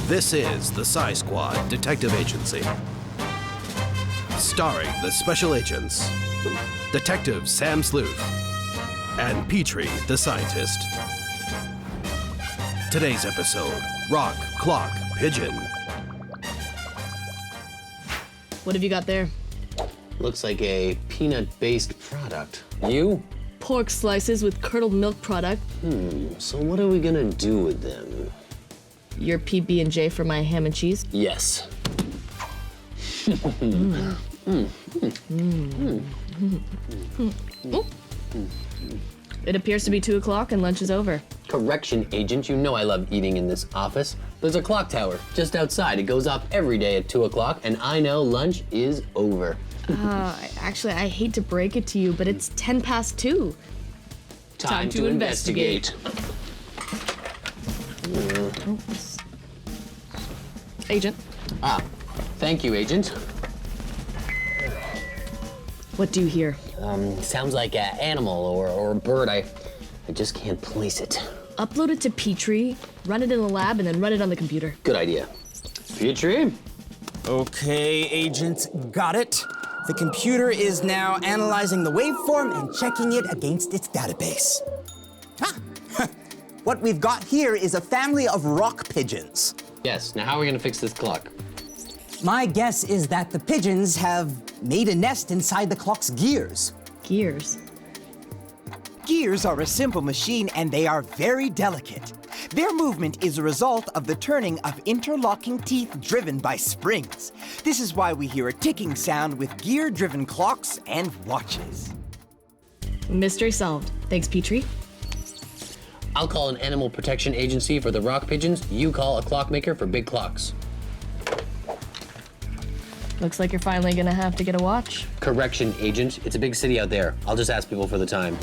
This is the Psy Squad Detective Agency. Starring the special agents, Detective Sam Sleuth and Petrie the scientist. Today's episode, Rock, Clock, Pigeon. What have you got there? Looks like a peanut-based product. You? Pork slices with curdled milk product. So what are we gonna do with them? Your PB&J for my ham and cheese. Yes. It appears to be 2 o'clock and lunch is over. Correction, Agent. You know I love eating in this office. There's a clock tower just outside. It goes off every day at 2 o'clock, and I know lunch is over. Actually, I hate to break it to you, but it's 10 past 2. Time to investigate. Agent, Thank you, Agent. what do you hear? Sounds like an animal or a bird. I just can't place it. Upload it to Petrie, run it in the lab, and then run it on the computer. Good idea. Petrie? Okay, Agent, got it. The computer is now analyzing the waveform and checking it against its database. What we've got here is a family of rock pigeons. Yes. Now how are we gonna fix this clock? My guess is that the pigeons have made a nest inside the clock's gears. Gears. Gears are a simple machine and they are very delicate. Their movement is a result of the turning of interlocking teeth driven by springs. This is why we hear a ticking sound with gear-driven clocks and watches. Mystery solved. Thanks, Petrie. I'll call an animal protection agency for the rock pigeons. You call a clockmaker for big clocks. Looks like you're finally gonna have to get a watch. Correction, Agent. It's a big city out there. I'll just ask people for the time.